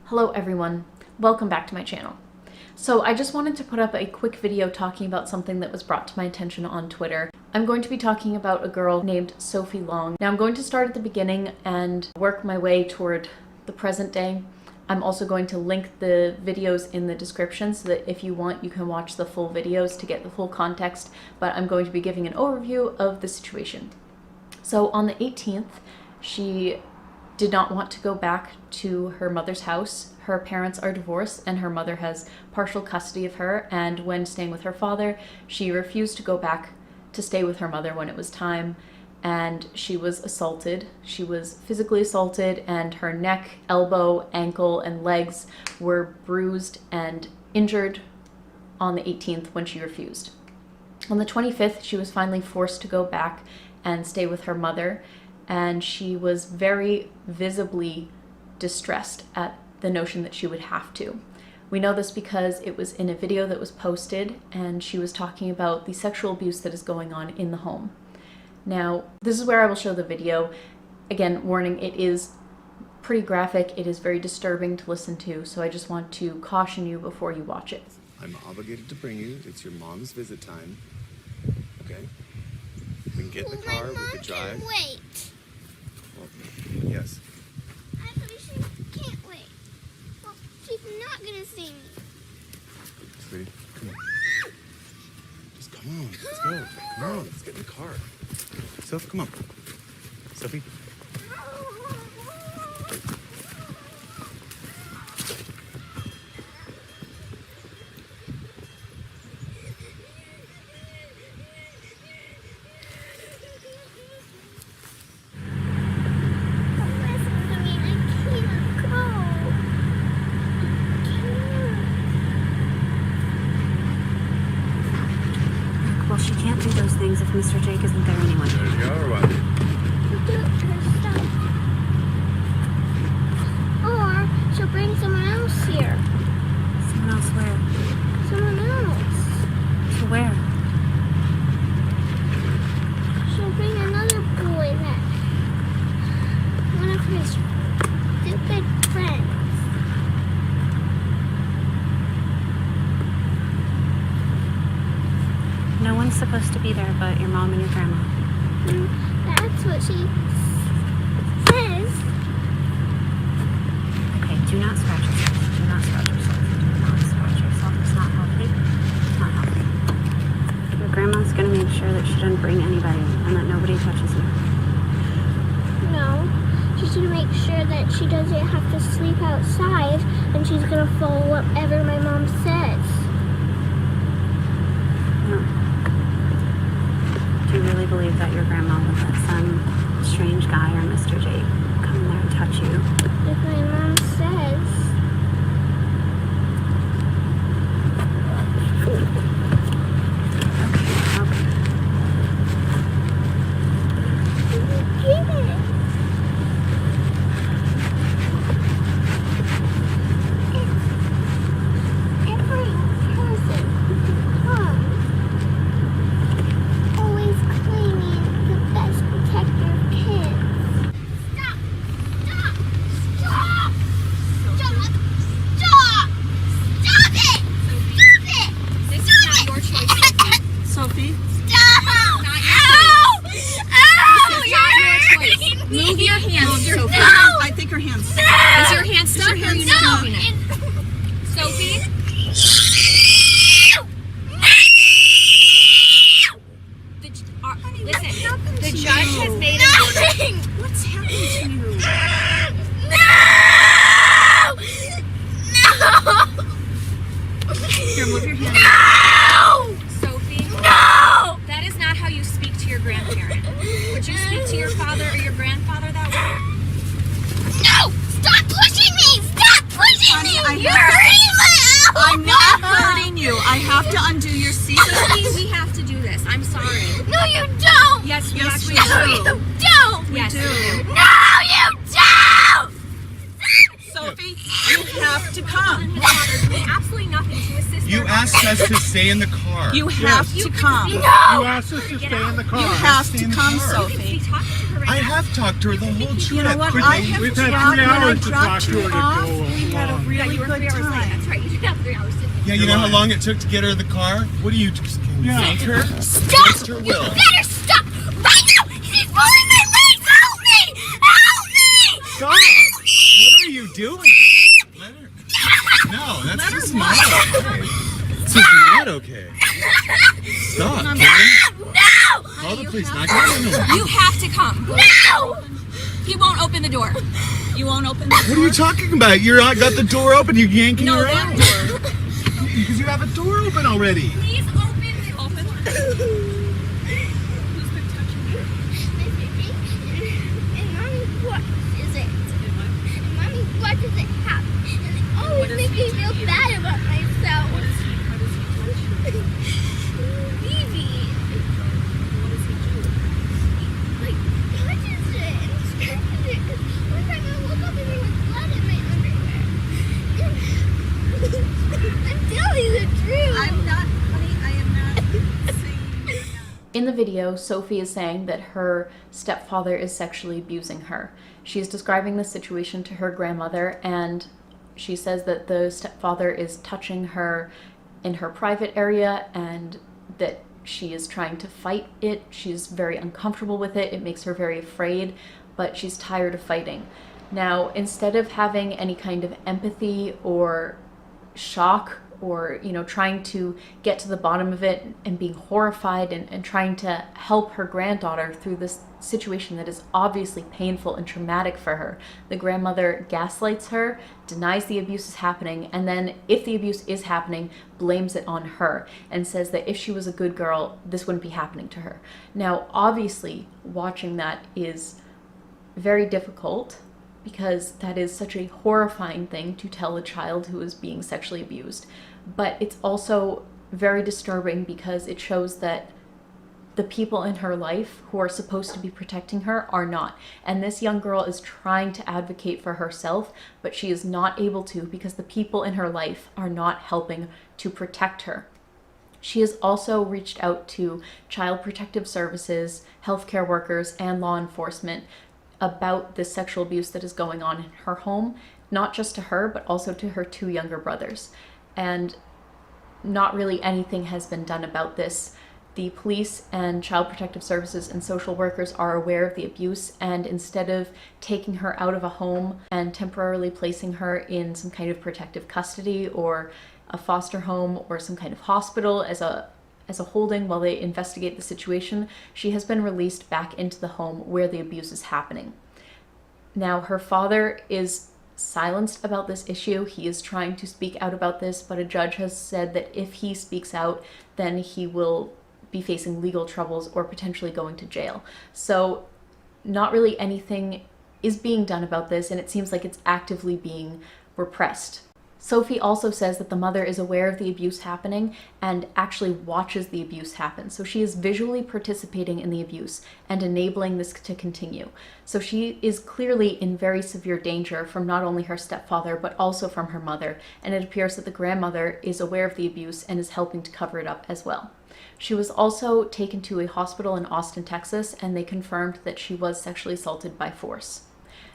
Hello everyone, welcome back to my channel. So I just wanted to put up a quick video talking about something that was brought to my attention on Twitter. I'm going to be talking about a girl named Sophie Long. Now I'm going to start at the beginning and work my way toward the present day. I'm also going to link the videos in the description so that if you want you can watch the full videos to get the full context, but I'm going to be giving an overview of the situation. So on the 18th, she did not want to go back to her mother's house. Her parents are divorced and her mother has partial custody of her, and when staying with her father, she refused to go back to stay with her mother when it was time, and she was assaulted. She was physically assaulted, and her neck, elbow, ankle, and legs were bruised and injured on the 18th when she refused. On the 25th, she was finally forced to go back and stay with her mother, and she was very visibly distressed at the notion that she would have to. We know this because it was in a video that was posted, and she was talking about the sexual abuse that is going on in the home. Now, this is where I will show the video. Again, warning, it is pretty graphic, it is very disturbing to listen to, so I just want to caution you before you watch it. I'm obligated to bring you. It's your mom's visit time. Okay? We can get in the car, we can drive. Wait. Well, yes. I thought she can't wait. Well, she's not gonna see me. Sweetie, come on. Just come on, let's go. Come on, let's get in the car. Soph, come on. Sophie. Well, she can't do those things if Mr. Jake isn't there anyway. There you go, or what? Or she'll bring someone else here. Someone else where? Someone else. To where? She'll bring another boy that one of his stupid friends. No one's supposed to be there but your mom and your grandma. That's what she says. Okay, do not scratch yourself. Do not scratch yourself. Do not scratch yourself. It's not healthy. It's not healthy. Your grandma's gonna make sure that she doesn't bring anybody and that nobody touches you. No, she's gonna make sure that she doesn't have to sleep outside, and she's gonna follow whatever my mom says. No. Do you really believe that your grandma would let some strange guy or Mr. Jake come there and touch you? If my mom says. Sophie? Stop! Ow! Ow! You're hurting me! Move your hands, Sophie. No! I think her hands. No! Is your hand stuck? No! Or are you not moving it? Sophie? Listen, the judge has made a Nothing! What's happening to you? No! Here, move your hand. No! Sophie? No! That is not how you speak to your grandparent. Would you speak to your father or your grandfather that way? No! Stop pushing me! Stop pushing Honey, me! You're hurting my elbow! I'm not hurting you. I have to undo your seat. Sophie, we have to do this. I'm sorry. No, you don't! Yes, we No, do. you don't! Yes, No, we do. you don't! Sophie, you have to come. His father doing absolutely nothing to assist You their asked us to stay in the car. You have to come. No! You asked us to stay in the car. You have Stay to in the come, car. Sophie. talking to her right I now. have talked to her the whole trip. You know what? Could I they- have We've had dropped- 3 when I hours to talk dropped to you her to off, go we had had a really good time. That's right. You did have 3 hours, didn't you? Yeah, you know how long it took to get her to the car? What do you just thank her? Stop! Against her will. You better stop right now! He's pulling my legs! Help me! Help me! Stop! What are you doing? Let her. No, that's just not okay. This is not okay. Stop, Karen. No! Call the police. Not going You have to come. No! He won't open the door. You won't open the door. What are you talking about? You're not got the door open. You're yanking No, her that out. door. Because you have a door open already. Please open it. Open. Who's been touching you? And Mommy, what is it? And Mommy, what does it have? And it always makes me feel bad about myself. How does he touch you? Baby. What does he do? Like, touches it and scratches it. Because one time I woke up and there was blood in my underwear. I'm telling you the truth. I'm not, honey, I am not saying. In the video, Sophie is saying that her stepfather is sexually abusing her. She is describing the situation to her grandmother, and she says that the stepfather is touching her in her private area and that she is trying to fight it. She's very uncomfortable with it. It makes her very afraid, but she's tired of fighting. Now, instead of having any kind of empathy or shock or, you know, trying to get to the bottom of it and being horrified and trying to help her granddaughter through this situation that is obviously painful and traumatic for her, the grandmother gaslights her, denies the abuse is happening, and then if the abuse is happening, blames it on her and says that if she was a good girl, this wouldn't be happening to her. Now, obviously, watching that is very difficult because that is such a horrifying thing to tell a child who is being sexually abused. But it's also very disturbing because it shows that the people in her life who are supposed to be protecting her are not. And this young girl is trying to advocate for herself, but she is not able to because the people in her life are not helping to protect her. She has also reached out to Child Protective Services, healthcare workers, and law enforcement about the sexual abuse that is going on in her home, not just to her, but also to her 2 younger brothers. And not really anything has been done about this. The police and Child Protective Services and social workers are aware of the abuse, and instead of taking her out of a home and temporarily placing her in some kind of protective custody or a foster home or some kind of hospital as a holding while they investigate the situation, she has been released back into the home where the abuse is happening. Now, her father is silenced about this issue. He is trying to speak out about this, but a judge has said that if he speaks out, then he will be facing legal troubles or potentially going to jail. So not really anything is being done about this, and it seems like it's actively being repressed. Sophie also says that the mother is aware of the abuse happening and actually watches the abuse happen. So she is visually participating in the abuse and enabling this to continue. So she is clearly in very severe danger from not only her stepfather, but also from her mother. And it appears that the grandmother is aware of the abuse and is helping to cover it up as well. She was also taken to a hospital in Austin, Texas, and they confirmed that she was sexually assaulted by force.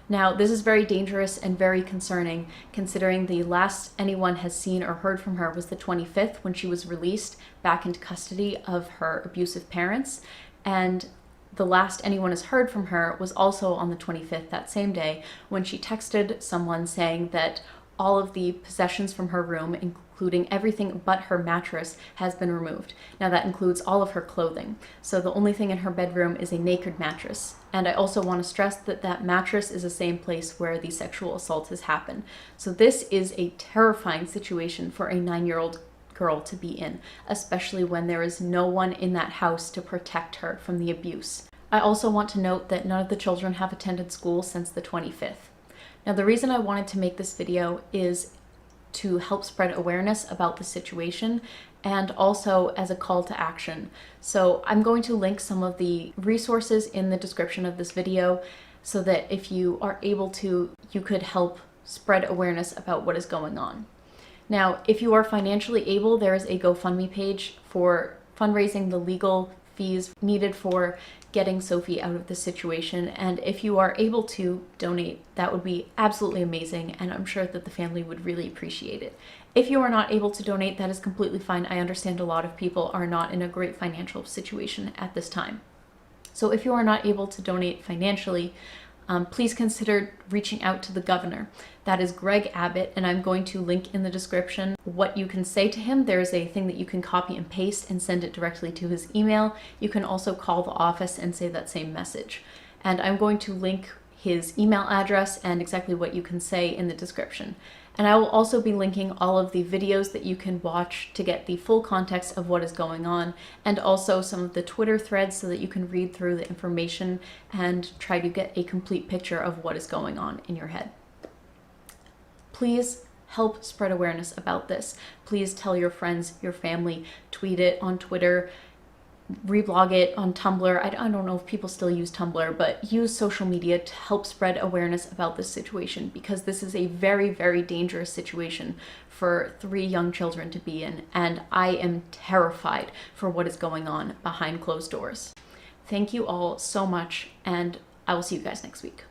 Now, this is very dangerous and very concerning, considering the last anyone has seen or heard from her was the 25th, when she was released back into custody of her abusive parents. And the last anyone has heard from her was also on the 25th, that same day, when she texted someone saying that all of the possessions from her room, including everything but her mattress, has been removed. Now that includes all of her clothing. So the only thing in her bedroom is a naked mattress. And I also want to stress that that mattress is the same place where the sexual assault has happened. So this is a terrifying situation for a 9-year-old girl to be in, especially when there is no one in that house to protect her from the abuse. I also want to note that none of the children have attended school since the 25th. Now, the reason I wanted to make this video is to help spread awareness about the situation and also as a call to action. So I'm going to link some of the resources in the description of this video so that if you are able to, you could help spread awareness about what is going on. Now, if you are financially able, there is a GoFundMe page for fundraising the legal fees needed for getting Sophie out of this situation. And if you are able to donate, that would be absolutely amazing, and I'm sure that the family would really appreciate it. If you are not able to donate, that is completely fine. I understand a lot of people are not in a great financial situation at this time. So if you are not able to donate financially, please consider reaching out to the governor. That is Greg Abbott, and I'm going to link in the description what you can say to him. There is a thing that you can copy and paste and send it directly to his email. You can also call the office and say that same message. And I'm going to link his email address and exactly what you can say in the description. And I will also be linking all of the videos that you can watch to get the full context of what is going on, and also some of the Twitter threads so that you can read through the information and try to get a complete picture of what is going on in your head. Please help spread awareness about this. Please tell your friends, your family, tweet it on Twitter, reblog it on Tumblr. I don't know if people still use Tumblr, but use social media to help spread awareness about this situation, because this is a very, very dangerous situation for 3 young children to be in, and I am terrified for what is going on behind closed doors. Thank you all so much, and I will see you guys next week.